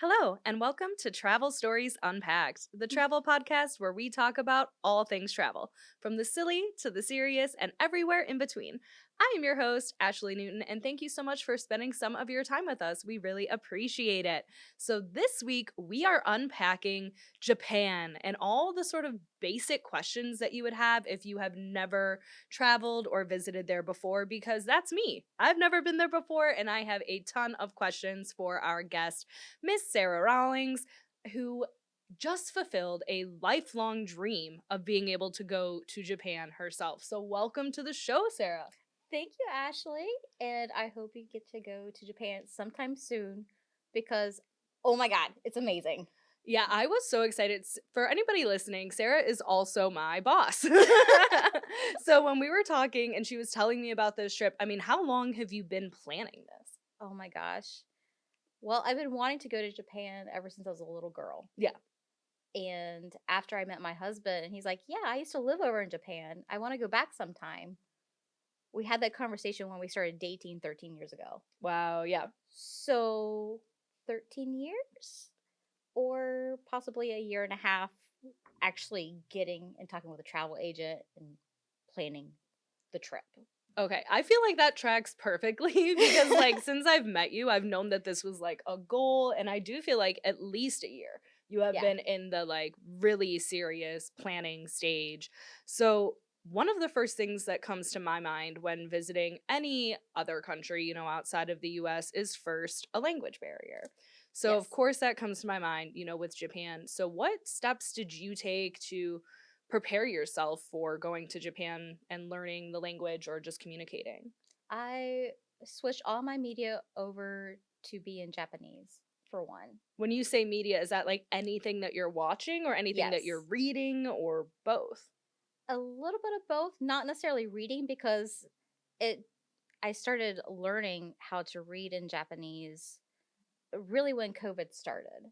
Hello, and welcome to Travel Stories Unpacked, the travel podcast where we talk about all things travel, from the silly to the serious and everywhere in between. I am your host, Ashley Newton, and thank you so much for spending some of your time with us. We really appreciate it. So, this week we are unpacking Japan and all the sort of basic questions that you would have if you have never traveled or visited there before, because that's me. I've never been there before, and I have a ton of questions for our guest, Miss Sara Rawlings, who just fulfilled a lifelong dream of being able to go to Japan herself. So, welcome to the show, Sarah. Thank you, Ashley. And I hope you get to go to Japan sometime soon because, oh my God, it's amazing. Yeah, I was so excited. For anybody listening, Sarah is also my boss. So, when we were talking and she was telling me about this trip, I mean, how long have you been planning this? Oh my gosh. Well, I've been wanting to go to Japan ever since I was a little girl. Yeah. And after I met my husband, and he's like, yeah, I used to live over in Japan. I want to go back sometime. We had that conversation when we started dating 13 years ago. Wow. Yeah. So, 13 years or possibly a year and a half actually getting and talking with a travel agent and planning the trip. Okay, I feel like that tracks perfectly because, like, since I've met you, I've known that this was like a goal, and I do feel like at least a year you have Yeah. been in the like really serious planning stage. So, one of the first things that comes to my mind when visiting any other country, outside of the US is first a language barrier. So, of Yes. course, that comes to my mind, with Japan. So, what steps did you take to prepare yourself for going to Japan and learning the language or just communicating? I switched all my media over to be in Japanese for one. When you say media, is that like anything that you're watching or anything that you're Yes. reading or both? A little bit of both, not necessarily reading because it I started learning how to read in Japanese really when COVID started.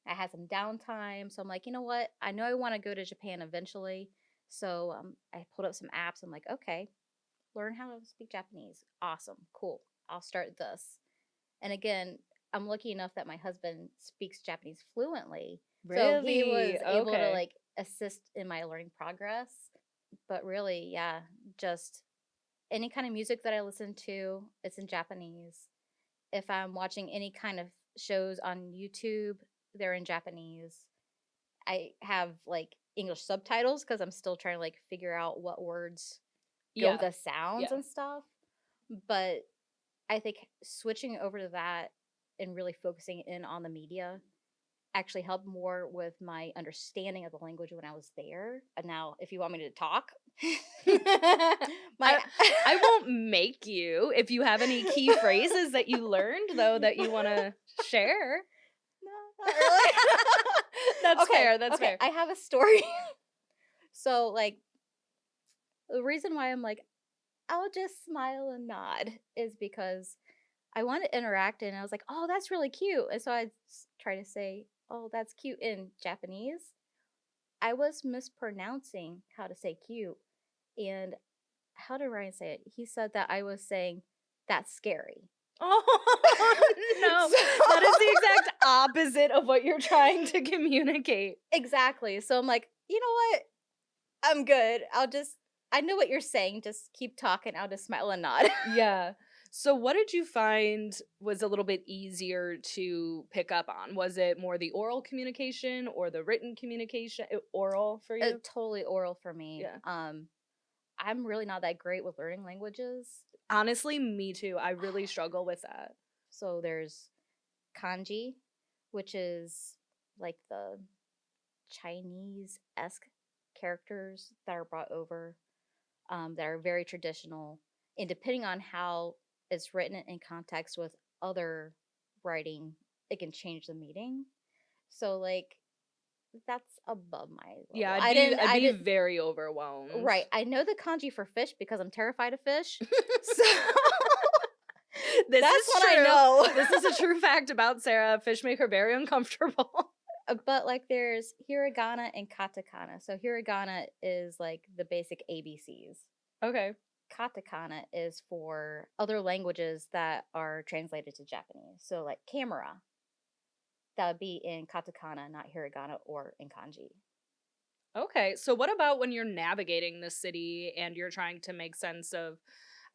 I had some downtime, so I'm like, you know what? I know I want to go to Japan eventually. So I pulled up some apps. I'm like, okay, learn how to speak Japanese. Awesome, cool. I'll start this. And again, I'm lucky enough that my husband speaks Japanese fluently. So he was Really? able to Okay. like assist in my learning progress. But really, yeah, just any kind of music that I listen to, it's in Japanese. If I'm watching any kind of shows on YouTube, they're in Japanese. I have like English subtitles because I'm still trying to like figure out what words go with Yeah. the sounds Yeah. and stuff. But I think switching over to that and really focusing in on the media actually helped more with my understanding of the language when I was there. And now, if you want me to talk, my I I won't make you if you have any key phrases that you learned though that you want to share. no, not really. That's Okay, fair. That's okay, fair. I have a story. So, like, the reason why I'm like, I'll just smile and nod is because I want to interact and I was like, oh, that's really cute. And so I try to say, oh, that's cute in Japanese. I was mispronouncing how to say cute. And how did Ryan say it? He said that I was saying, that's scary. Oh, no. That is the So, exact opposite of what you're trying to communicate. exactly. So I'm like, you know what? I'm good. I know what you're saying. Just keep talking. I'll just smile and nod. Yeah. So what did you find was a little bit easier to pick up on? Was it more the oral communication or the written communication? Oral for you? Totally oral for me. Yeah. I'm really not that great with learning languages. Honestly, me too. I really struggle with that. So there's kanji, which is like the Chinese esque characters that are brought over, that are very traditional. And depending on how it's written in context with other writing, it can change the meaning. So like that's above my Yeah, level. I'd I be didn't very overwhelmed. right. I know the kanji for fish because I'm terrified of fish. So This that's is what I true. know. This is a true fact about Sarah. Fish make her very uncomfortable. But like there's hiragana and katakana. So hiragana is like the basic ABCs. Okay. Katakana is for other languages that are translated to Japanese. So like camera. that would be in katakana, not hiragana or in kanji. Okay. So what about when you're navigating the city and you're trying to make sense of,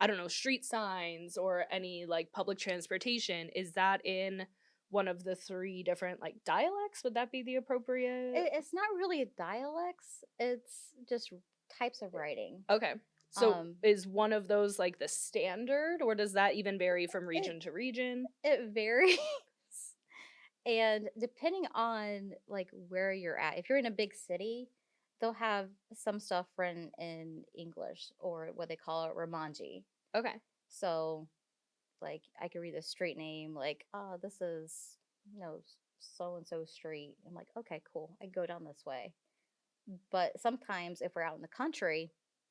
I don't know, street signs or any like public transportation? Is that in one of the three different like dialects? Would that be the appropriate? It's not really dialects, it's just types of writing. Okay. So Um, is one of those like the standard, or does that even vary from it region to region? it varies. And depending on like where you're at, if you're in a big city, they'll have some stuff written in English or what they call it Romanji. Okay. So like I could read the street name, like, oh, this is so and so street. I'm like, okay, cool. I go down this way. But sometimes if we're out in the country,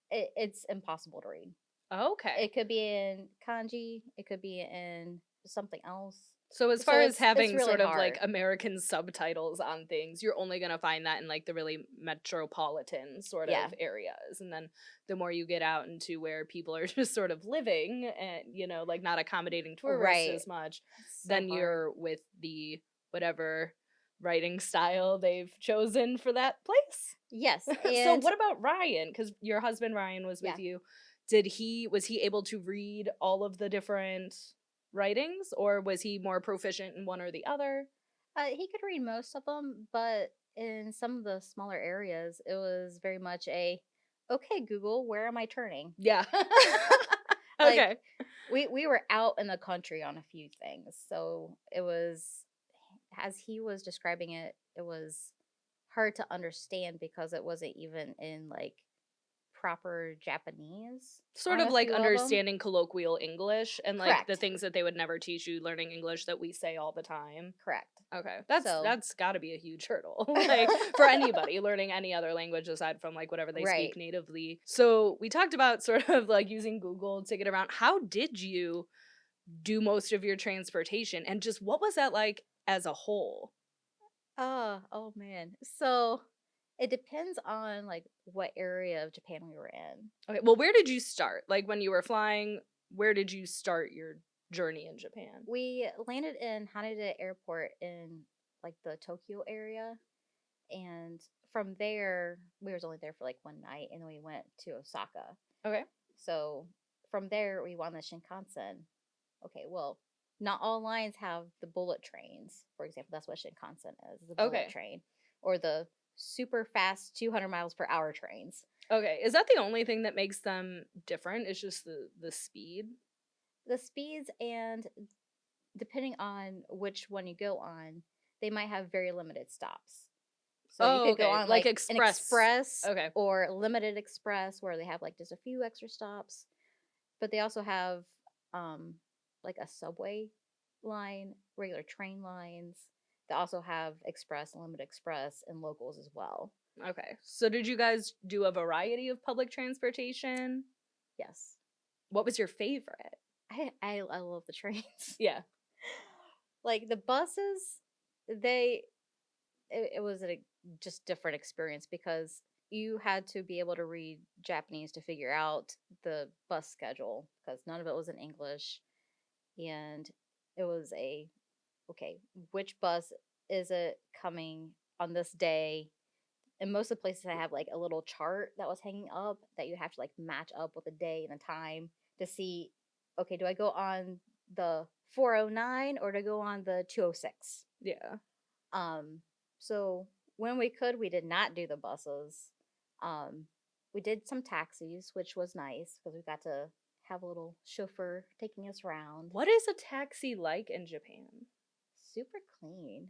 it's impossible to read. Okay. It could be in kanji, it could be in something else. So as So far as it's having really sort of like hard. American subtitles on things, you're only going to find that in like the really metropolitan sort Yeah. of areas. And then the more you get out into where people are just sort of living and, like not accommodating tourists Right. as much, It's so then hard. you're with the whatever writing style they've chosen for that place. Yes, So and what about Ryan? Because your husband Ryan was with yeah. you. Was he able to read all of the different writings, or was he more proficient in one or the other? He could read most of them, but in some of the smaller areas, it was very much a, okay, Google, where am I turning? Yeah. Like Okay. we were out in the country on a few things, so it was as he was describing it, it was hard to understand because it wasn't even in like proper Japanese Sort on of a like few of them. understanding colloquial English and like the Correct. things that they would never teach you learning English that we say all the time. Correct. Okay. So, That's got to be a huge hurdle. Like for anybody learning any other language aside from like whatever they speak right. natively. So, we talked about sort of like using Google to get around. How did you do most of your transportation and just what was that like as a whole? Oh man. So it depends on like what area of Japan we were in. Okay, well, where did you start? Like when you were flying, where did you start your journey in Japan? We landed in Haneda Airport in like the Tokyo area, and from there we was only there for like one night, and then we went to Osaka. Okay. So from there we went on the Shinkansen. Okay, well, not all lines have the bullet trains. For example, that's what Shinkansen is, the bullet Okay. train, or the super fast 200 miles per hour trains. Okay. Is that the only thing that makes them different? It's just the speed? The speeds, and depending on which one you go on, they might have very limited stops. So you Oh, could go okay. on Like like an express. express Okay. or limited express where they have like just a few extra stops, but they also have um like a subway line, regular train lines. They also have express, limited express, and locals as well. Okay. So did you guys do a variety of public transportation? Yes. What was your favorite? I love the trains. Yeah. Like the buses, they it was a just different experience because you had to be able to read Japanese to figure out the bus schedule because none of it was in English, and it was a, okay, which bus is it coming on this day? And most of the places I have like a little chart that was hanging up that you have to like match up with the day and the time to see, okay, do I go on the 409 or do I go on the 206? Yeah. Um, so when we could, we did not do the buses. Um, we did some taxis, which was nice because we got to have a little chauffeur taking us around. What is a taxi like in Japan? Super clean.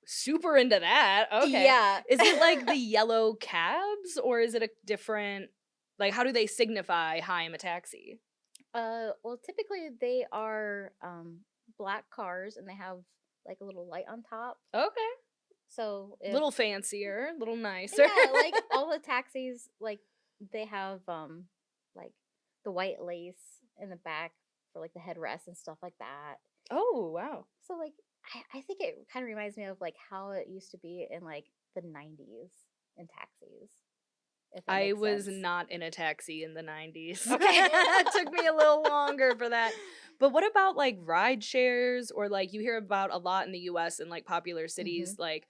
Super into that. Okay. Yeah. Is it like the yellow cabs or is it a different like how do they signify hi I'm a taxi? Well, typically they are black cars and they have like a little light on top. Okay. So if Little fancier, little nicer. yeah, like all the taxis, like they have like the white lace in the back for like the headrest and stuff like that. Oh, wow. So like I think it kind of reminds me of like how it used to be in like the 90s in taxis. if that I makes was sense. not in a taxi in the 90s. Okay. It took me a little longer for that. But what about like ride shares or like you hear about a lot in the US and like popular hmm cities like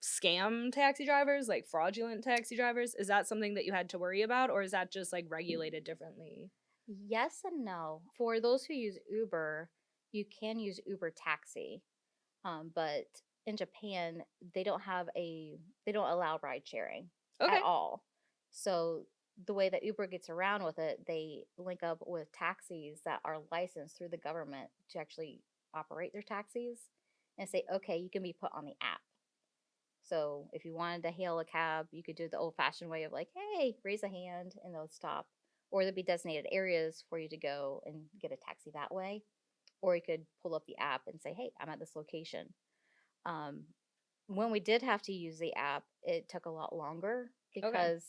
scam taxi drivers, like fraudulent taxi drivers? Is that something that you had to worry about or is that just like regulated differently? Yes and no. For those who use Uber, you can use Uber Taxi, but in Japan, they don't allow ride sharing at Okay. all. So the way that Uber gets around with it, they link up with taxis that are licensed through the government to actually operate their taxis and say, okay, you can be put on the app. So if you wanted to hail a cab, you could do the old fashioned way of like, hey, raise a hand and they'll stop. Or there'd be designated areas for you to go and get a taxi that way. Or you could pull up the app and say, hey, I'm at this location. Um, when we did have to use the app, it took a lot longer Okay. because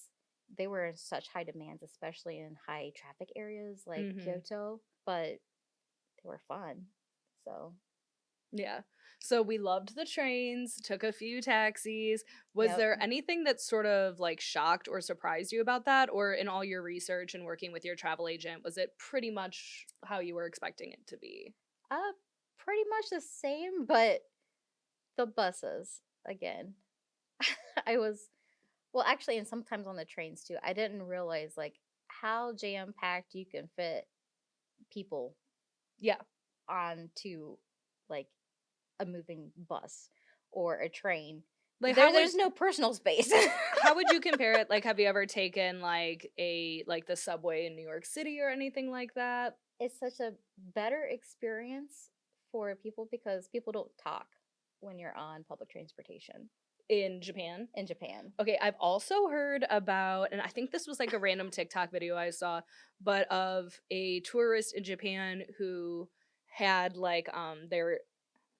they were in such high demands, especially in high traffic areas like Mhm. Kyoto, but they were fun. So, Yeah. So we loved the trains, took a few taxis. Was yep. there anything that sort of like shocked or surprised you about that? Or in all your research and working with your travel agent, was it pretty much how you were expecting it to be? Uh, pretty much the same, but the buses again. I was well, actually, and sometimes on the trains too. I didn't realize like how jam packed you can fit people Yeah. onto like a moving bus or a train. Like how would There's no personal space. how would you compare it? Like have you ever taken like the subway in New York City or anything like that It's such a better experience for people because people don't talk when you're on public transportation in Japan? in Japan. Okay, I've also heard about, and I think this was like a random TikTok video I saw, but of a tourist in Japan who had like their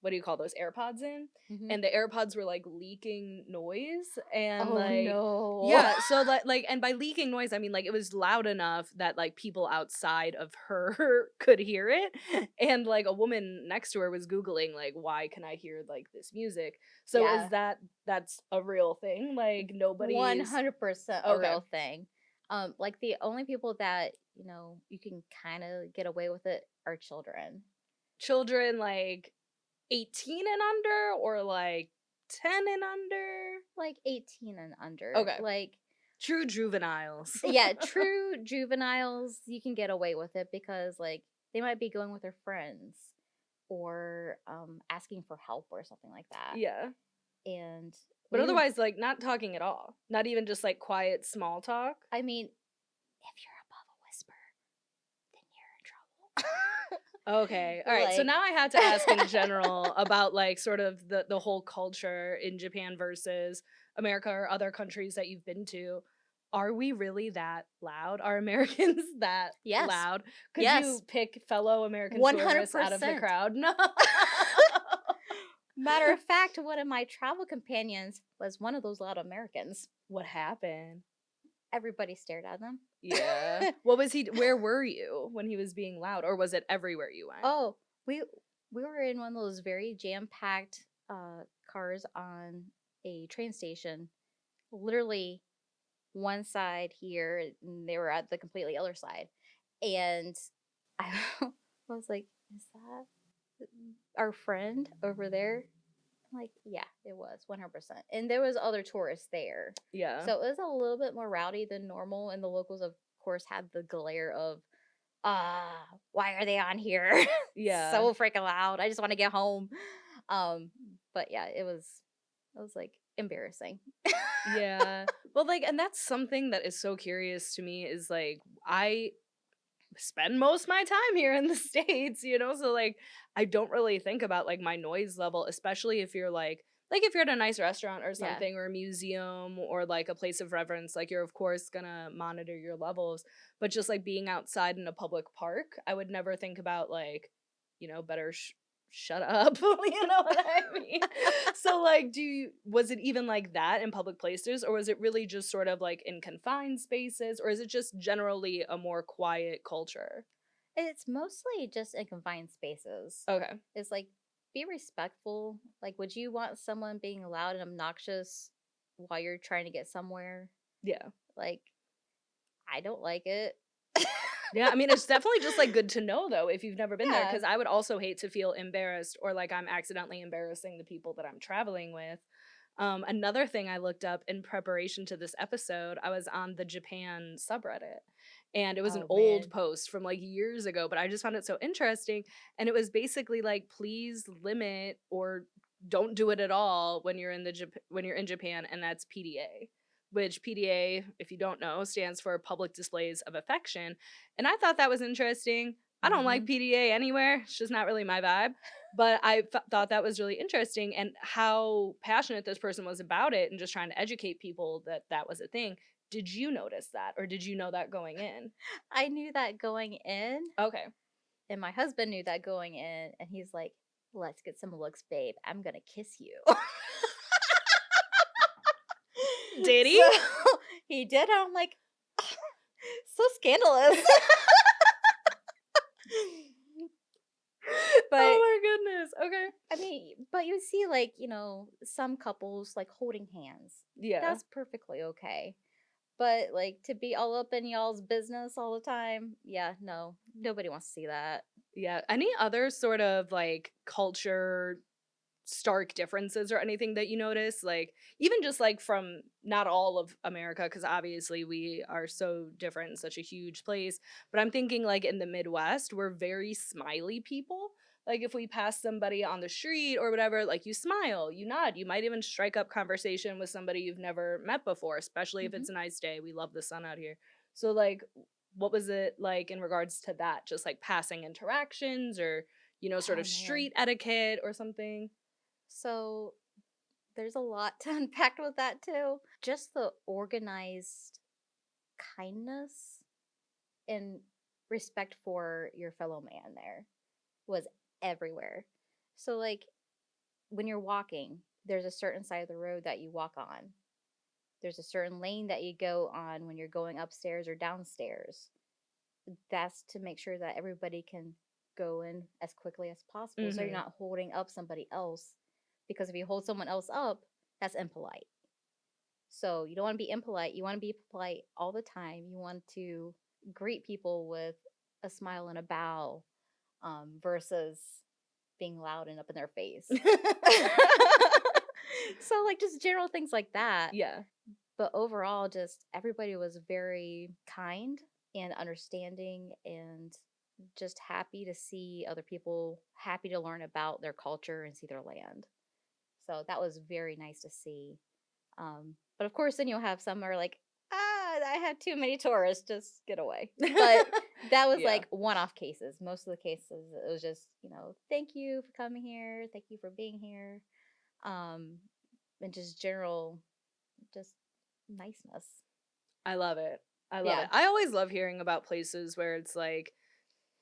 what do you call those AirPods in? hmm And the AirPods were like leaking noise and Oh like no. yeah, so like and by leaking noise I mean like it was loud enough that like people outside of her could hear it and like a woman next to her was googling like why can I hear like this music? So is Yeah. that's a real thing? Like nobody's 100% a okay. real thing. Like the only people that, you can kind of get away with it are children. Children like 18 and under or like 10 and under? Like 18 and under. Okay. Like, True juveniles. yeah, true juveniles, you can get away with it because, like, they might be going with their friends or asking for help or something like that. Yeah. And But we were, otherwise, like, not talking at all. Not even just like quiet small talk. I mean, if you're above a whisper, then you're in trouble. Okay. All right. So Like, now I had to ask in general about like sort of the whole culture in Japan versus America or other countries that you've been to. Are we really that loud? Are Americans that yes, loud? Could you yes, pick fellow American tourists out of the 100%. crowd? No. Matter of fact, one of my travel companions was one of those loud Americans. What happened? Everybody stared at them. Yeah. What was he where were you when he was being loud or was it everywhere you went? Oh, we we were in one of those very jam-packed cars on a train station. Literally one side here and they were at the completely other side. And I was like, is that our friend over there? I'm like, yeah, it was 100%. And there was other tourists there. Yeah. So it was a little bit more rowdy than normal and the locals of course had the glare of why are they on here? Yeah. So freaking loud. I just want to get home. Um, but yeah, it was like embarrassing. Yeah. Well, like, and that's something that is so curious to me is like, I spend most of my time here in the States, you know? So, like, I don't really think about like my noise level, especially if you're like if you're at a nice restaurant or Yeah. something or a museum or like a place of reverence, like you're of course gonna monitor your levels. But just like being outside in a public park, I would never think about like, better shut up. You know what I mean? So like was it even like that in public places or was it really just sort of like in confined spaces or is it just generally a more quiet culture? It's mostly just in confined spaces. Okay. It's like be respectful. Like, would you want someone being loud and obnoxious while you're trying to get somewhere? Yeah. Like, I don't like it. Yeah, I mean, it's definitely just, like, good to know, though, if you've never been there, Yeah. because I would also hate to feel embarrassed or like I'm accidentally embarrassing the people that I'm traveling with. Another thing I looked up in preparation to this episode, I was on the Japan subreddit, and it was an Oh old man. post from, like, years ago, but I just found it so interesting, and it was basically like, "Please limit or don't do it at all when you're in when you're in Japan," and that's PDA, which PDA, if you don't know, stands for Public Displays of Affection, and I thought that was interesting. I don't like Hmm. PDA anywhere. It's just not really my vibe. But thought that was really interesting and how passionate this person was about it and just trying to educate people that that was a thing. Did you notice that or did you know that going in? I knew that going in, Okay. and my husband knew that going in, and he's like, "Let's get some looks, babe. I'm gonna kiss you." Did he? So he did. And I'm like, so scandalous. But Oh my goodness. Okay. I mean, but you see, like, some couples like holding hands. Yeah. That's perfectly okay. But like to be all up in y'all's business all the time, yeah, no, nobody wants to see that. Yeah. Any other sort of like culture stark differences or anything that you notice, like even just like from not all of America, because obviously we are so different in such a huge place, but I'm thinking like in the Midwest we're very smiley people. Like if we pass somebody on the street or whatever, like you smile, you nod, you might even strike up conversation with somebody you've never met before, especially if Hmm. it's a nice day. We love the sun out here. So like what was it like in regards to that, just like passing interactions or sort Oh of man. street etiquette or something? So there's a lot to unpack with that too. Just the organized kindness and respect for your fellow man there was everywhere. So like when you're walking, there's a certain side of the road that you walk on. There's a certain lane that you go on when you're going upstairs or downstairs. That's to make sure that everybody can go in as quickly as possible so you're Mhm. not holding up somebody else, because if you hold someone else up, that's impolite. So you don't want to be impolite. You want to be polite all the time. You want to greet people with a smile and a bow, versus being loud and up in their face. So, like, just general things like that. Yeah. But overall, just everybody was very kind and understanding and just happy to see other people, happy to learn about their culture and see their land. So that was very nice to see. But of course, then you'll have some are like, I had too many tourists, just get away. But that was Yeah. like one off cases. Most of the cases, it was just, thank you for coming here. Thank you for being here. Um, and just general, just niceness. I love it. I love it. Yeah. I always love hearing about places where it's like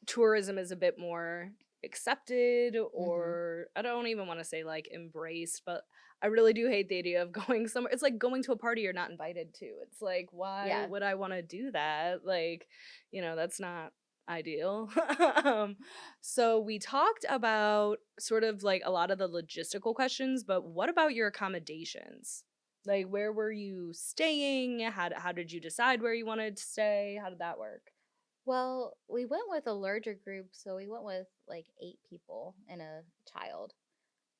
tourism is a bit more accepted, Hmm. or I don't even want to say like embraced, but I really do hate the idea of going somewhere. It's like going to a party you're not invited to. It's like, why Yeah. would I want to do that? Like, that's not ideal. um, so we talked about sort of like a lot of the logistical questions, but what about your accommodations? Like, where were you staying? How did you decide where you wanted to stay? How did that work? Well, we went with a larger group, so we went with like 8 people and a child.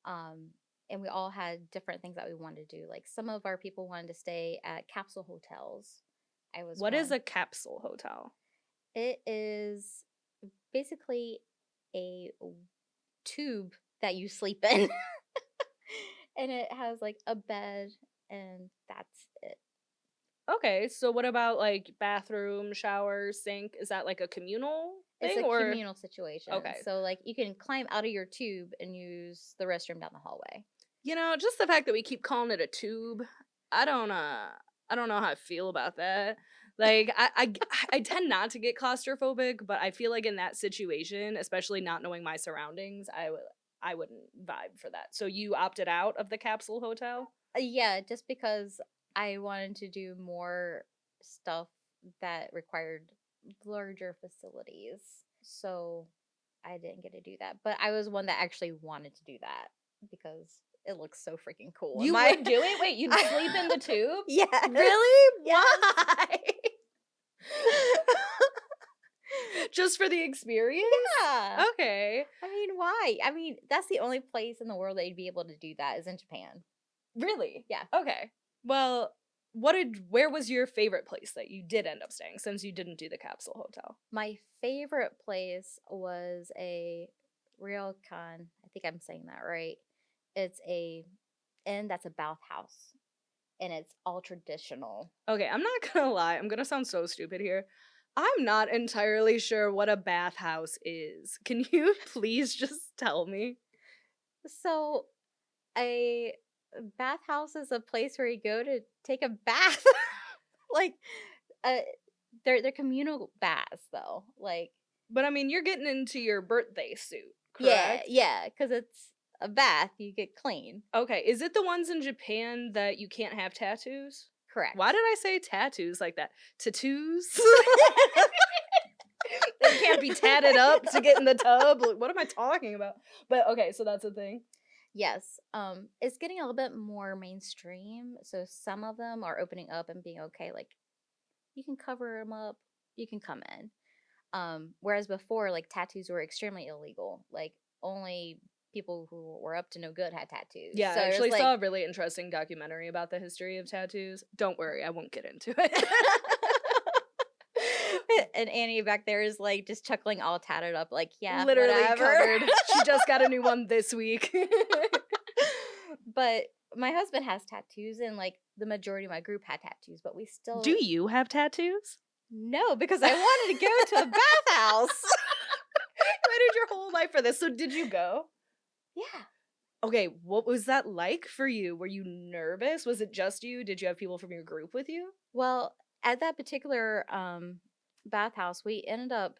Um, and we all had different things that we wanted to do. Like some of our people wanted to stay at capsule hotels. I was What is one. a capsule hotel? It is basically a tube that you sleep in. And it has like a bed, and that's it. Okay, so what about like bathroom, shower, sink? Is that like a communal It's thing a or communal situation. okay. So like you can climb out of your tube and use the restroom down the hallway. Just the fact that we keep calling it a tube, I don't I don't know how I feel about that. Like I tend not to get claustrophobic, but I feel like in that situation, especially not knowing my surroundings, I wouldn't vibe for that. So you opted out of the capsule hotel? Yeah, just because I wanted to do more stuff that required larger facilities. So I didn't get to do that. But I was one that actually wanted to do that because it looks so freaking cool. You would do it? Wait, you'd sleep in the tube? Yes. Really? Yes. Why? Just for the experience? Yeah. Okay. I mean, why? I mean, that's the only place in the world that you'd be able to do that is in Japan. Really? Yeah. Okay. Well, where was your favorite place that you did end up staying since you didn't do the capsule hotel? My favorite place was a ryokan. I think I'm saying that right. It's a inn that's a bathhouse, and it's all traditional. Okay, I'm not gonna lie. I'm gonna sound so stupid here. I'm not entirely sure what a bathhouse is. Can you please just tell me? So, a bathhouse is a place where you go to take a bath. Like, uh, they're communal baths though. Like, But I mean, you're getting into your birthday suit, yeah, correct? yeah, because it's a bath. You get clean. Okay, is it the ones in Japan that you can't have tattoos? Correct. Why did I say tattoos like that? Tattoos? They can't be tatted up to get in the tub. Like, what am I talking about? But okay, so that's a thing. Yes. It's getting a little bit more mainstream. So some of them are opening up and being okay. Like you can cover them up, you can come in. Whereas before, like tattoos were extremely illegal. Like only people who were up to no good had tattoos. Yeah, So I it was actually like saw a really interesting documentary about the history of tattoos. Don't worry, I won't get into it. and Annie back there is like just chuckling all tatted up, like, yeah, Literally whatever. covered. She just got a new one this week. But my husband has tattoos, and like the majority of my group had tattoos, but we still Do you have tattoos? no, because I wanted to go to a bathhouse. Waited your whole life for this. So did you go? Yeah. Okay, what was that like for you? Were you nervous? Was it just you? Did you have people from your group with you? Well, at that particular bathhouse, we ended up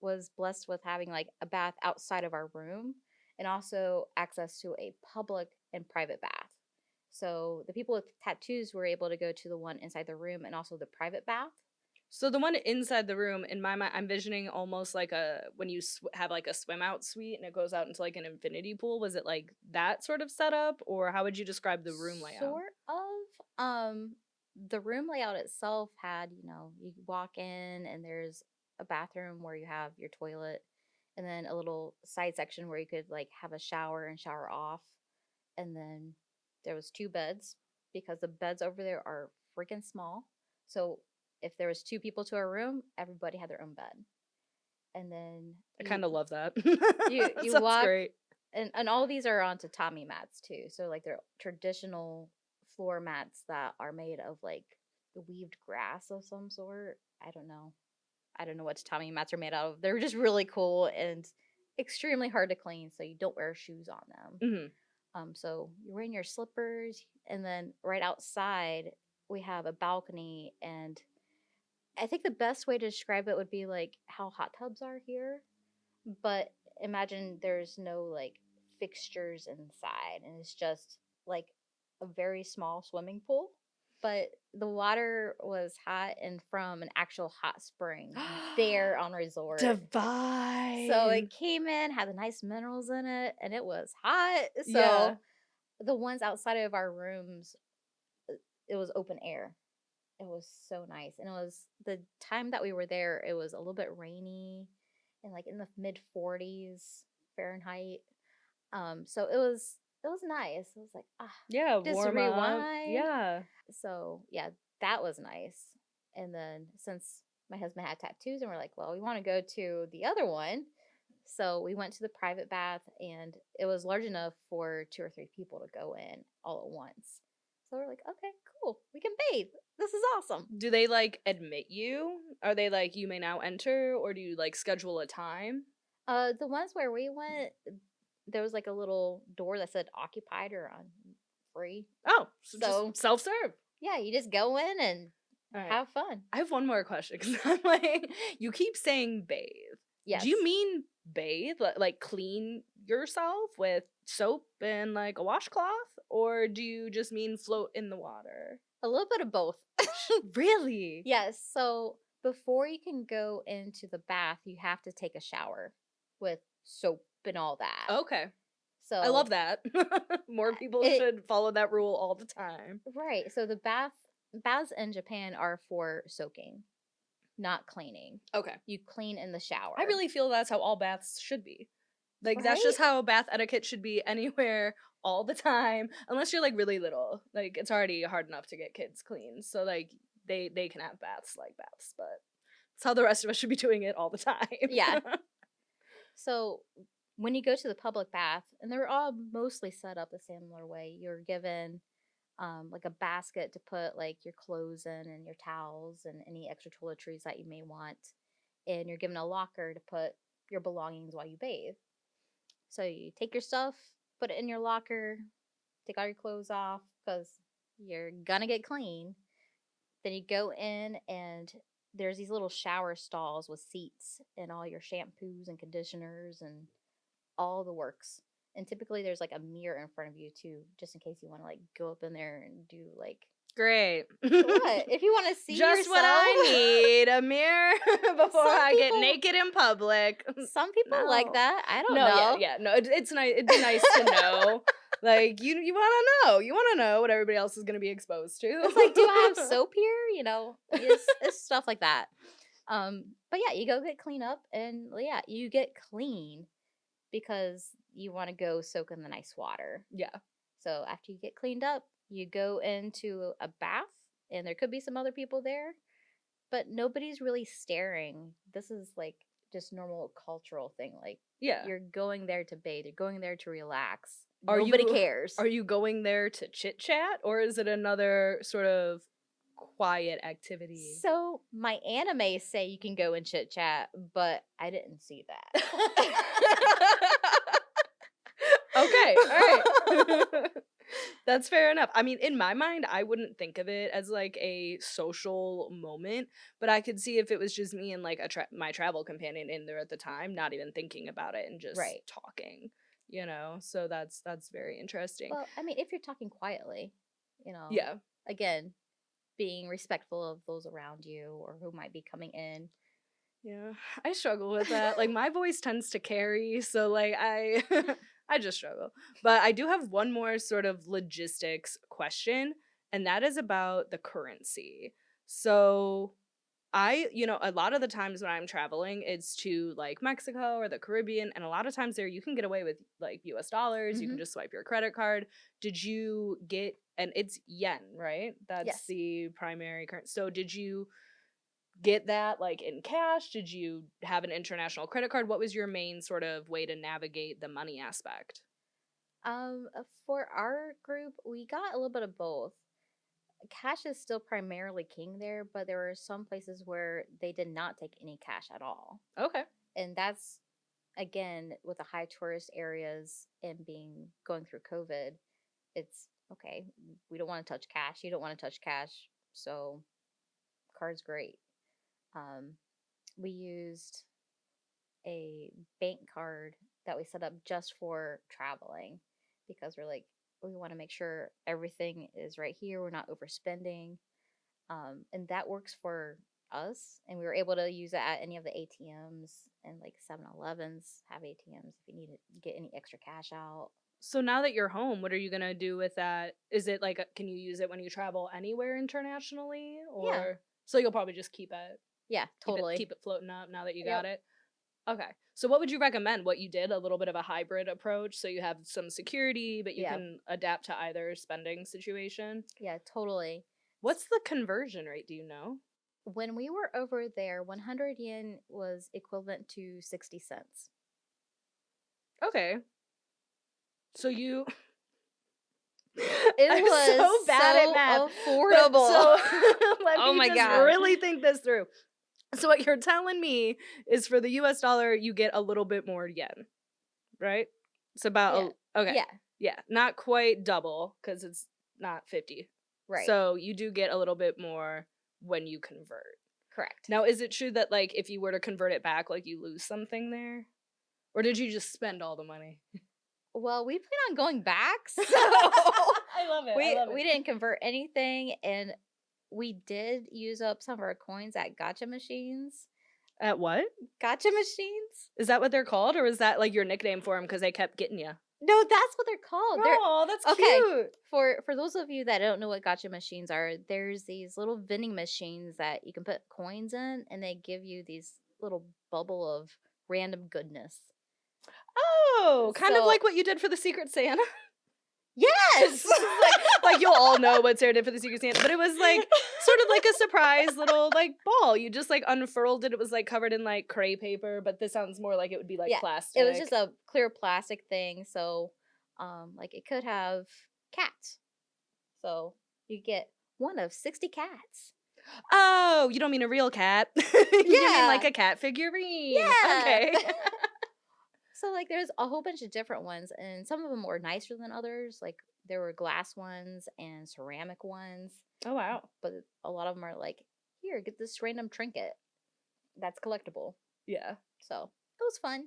was blessed with having like a bath outside of our room and also access to a public and private bath. So the people with tattoos were able to go to the one inside the room and also the private bath. So the one inside the room, in my mind, I'm visioning almost like when you have like a swim out suite and it goes out into like an infinity pool. Was it like that sort of setup, or how would you describe the room layout? Sort of. The room layout itself had, you walk in and there's a bathroom where you have your toilet and then a little side section where you could like have a shower and shower off. And then there was two beds because the beds over there are freaking small. So if there was two people to a room, everybody had their own bed. And then I kind of love that. you That you sounds walk great. and all these are on tatami mats too. So like they're traditional floor mats that are made of like the weaved grass of some sort. I don't know. I don't know what tatami mats are made out of. They're just really cool and extremely hard to clean, so you don't wear shoes on them. Hmm. So you're wearing your slippers, and then right outside we have a balcony, and I think the best way to describe it would be like how hot tubs are here, but imagine there's no like fixtures inside, and it's just like a very small swimming pool. But the water was hot and from an actual hot spring there on resort. Divine. So it came in, had the nice minerals in it, and it was hot. So Yeah. the ones outside of our rooms, it was open air. It was so nice. And it was the time that we were there, it was a little bit rainy and like in the mid 40s Fahrenheit. So it was nice. It was like, Yeah, just warm up. rewind. Yeah. So yeah, that was nice. And then since my husband had tattoos and we're like, well, we want to go to the other one. So we went to the private bath and it was large enough for 2 or 3 people to go in all at once. So we're like, okay, cool. We can bathe. This is awesome. Do they like admit you? Are they like you may now enter, or do you like schedule a time? The ones where we went, there was like a little door that said occupied or on free. Oh, so So just self serve. yeah, you just go in and All right. have fun. I have one more question because I'm like, you keep saying bathe. Yes. Do you mean bathe, like clean yourself with soap and like a washcloth, or do you just mean float in the water? A little bit of both. Really? Yes. So before you can go into the bath, you have to take a shower with soap and all that. Okay. I So love that. More people it should follow that rule all the time. right. So the baths in Japan are for soaking, not cleaning. Okay. You clean in the shower. I really feel that's how all baths should be. Like, that's Right? just how bath etiquette should be anywhere all the time. Unless you're, like, really little. Like, it's already hard enough to get kids clean. So, like, they can have baths like baths, but it's how the rest of us should be doing it all the time. Yeah. So when you go to the public bath, and they're all mostly set up the similar way, you're given like a basket to put like your clothes in and your towels and any extra toiletries that you may want. And you're given a locker to put your belongings while you bathe. So you take your stuff, put it in your locker, take all your clothes off because you're gonna get clean. Then you go in and there's these little shower stalls with seats and all your shampoos and conditioners and all the works. And typically there's like a mirror in front of you too, just in case you want to like go up in there and do like Great. what? If you want to see Just what yourself. I need, a mirror before Some I get people- naked in public. Some people like No. that. I don't No, know. yeah. No, it's nice. It'd be nice to know. Like, you want to know. You want to know what everybody else is going to be exposed to. It's like, do I have soap here? You know, it's stuff like that. But yeah, you go get clean up, and yeah, you get clean because you want to go soak in the nice water. Yeah. So after you get cleaned up, you go into a bath, and there could be some other people there, but nobody's really staring. This is like just normal cultural thing. Like, Yeah. you're going there to bathe. You're going there to relax. Are Nobody you- cares. Are you going there to chit chat, or is it another sort of quiet activity? So my anime say you can go and chit chat, but I didn't see that. Okay, all right. That's fair enough. I mean, in my mind, I wouldn't think of it as like a social moment, but I could see if it was just me and like my travel companion in there at the time, not even thinking about it and just Right. talking, you know. So that's very interesting. Well, I mean, if you're talking quietly, you know, Yeah. again, being respectful of those around you or who might be coming in. Yeah. I struggle with that. Like, my voice tends to carry, so like I I just struggle. But I do have one more sort of logistics question, and that is about the currency. So a lot of the times when I'm traveling, it's to like Mexico or the Caribbean, and a lot of times there you can get away with like US dollars, you can Mhm. just swipe your credit card. Did you get, and it's yen, right? That's Yes. the primary currency. So did you get that like in cash? Did you have an international credit card? What was your main sort of way to navigate the money aspect? For our group, we got a little bit of both. Cash is still primarily king there, but there were some places where they did not take any cash at all. Okay. And that's again with the high tourist areas and going through COVID, it's okay. We don't want to touch cash. You don't want to touch cash, so card's great. We used a bank card that we set up just for traveling because we're like we want to make sure everything is right here. We're not overspending, and that works for us. And we were able to use it at any of the ATMs and like 7-Elevens have ATMs if you need to get any extra cash out. So now that you're home, what are you gonna do with that? Is it like can you use it when you travel anywhere internationally, or Yeah. so you'll probably just keep it Yeah, totally. keep it floating up now that you Yep. got it? Okay. So what would you recommend? What you did, a little bit of a hybrid approach, so you have some security, but you Yeah. can adapt to either spending situation. Yeah, totally. What's the conversion rate? Do you know? When we were over there, 100 yen was equivalent to 60 cents. Okay. So you It I'm was so bad at math. But affordable. So let Oh me my just gosh. really think this through. So what you're telling me is for the US dollar, you get a little bit more yen, right? It's about okay. Yeah, Yeah, not quite double because it's not 50. right. So you do get a little bit more when you convert. Correct. Now, is it true that like if you were to convert it back, like you lose something there? Or did you just spend all the money? Well, we plan on going back, so I love it. we didn't convert anything, and we did use up some of our coins at gotcha machines. At what? Gotcha machines? Is that what they're called, or is that like your nickname for them because they kept getting you? No, that's what they're called. They're Oh, that's okay. cute. For those of you that don't know what gotcha machines are, there's these little vending machines that you can put coins in, and they give you these little bubble of random goodness. Oh, kind of So like what you did for the Secret Santa. yes, like you'll all know what Sarah did for the Secret Santa, but it was like sort of like a surprise little like ball. You just like unfurled it. It was like covered in like crepe paper, but this sounds more like it would be like yeah, it was plastic. just a clear plastic thing. So, like it could have cats. So you get one of 60 cats. Oh, you don't mean a real cat. You mean like Yeah, a cat figurine. yeah. Okay. So like there's a whole bunch of different ones and some of them were nicer than others. Like there were glass ones and ceramic ones, Oh wow. but a lot of them are like, here, get this random trinket that's collectible. Yeah. So it was fun.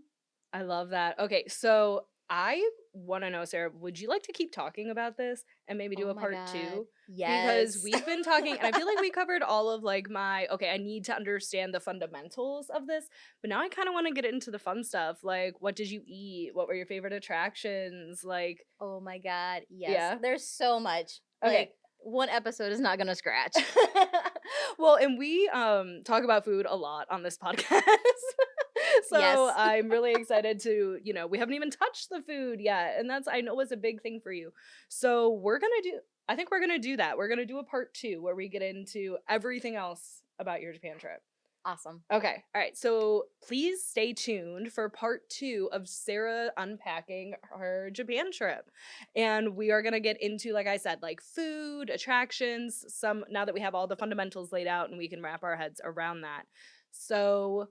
I love that. Okay, so I want to know, Sarah, would you like to keep talking about this and maybe do Oh a my part god. 2? Because Yes. we've been talking and I feel like we covered all of like my okay, I need to understand the fundamentals of this, but now I kind of want to get into the fun stuff. Like what did you eat? What were your favorite attractions? Like Oh my god. Yes. yeah. There's so much. Okay. Like one episode is not gonna scratch. Well, and we talk about food a lot on this podcast. So Yes. I'm really excited to, we haven't even touched the food yet. And that's I know was a big thing for you. So I think we're gonna do that. We're gonna do a part 2 where we get into everything else about your Japan trip. Awesome. Okay. All right. So please stay tuned for part 2 of Sarah unpacking her Japan trip. And we are going to get into, like I said, like food, attractions, now that we have all the fundamentals laid out and we can wrap our heads around that. So,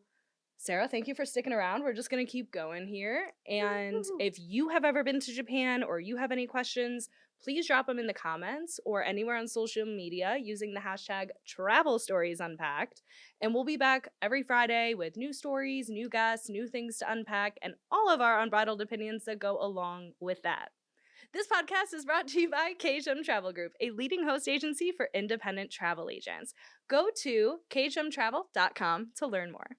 Sarah, thank you for sticking around. We're just going to keep going here. And Woo-hoo. if you have ever been to Japan or you have any questions, please drop them in the comments or anywhere on social media using the hashtag Travel Stories Unpacked. And we'll be back every Friday with new stories, new guests, new things to unpack, and all of our unbridled opinions that go along with that. This podcast is brought to you by KHM Travel Group, a leading host agency for independent travel agents. Go to khmtravel.com to learn more.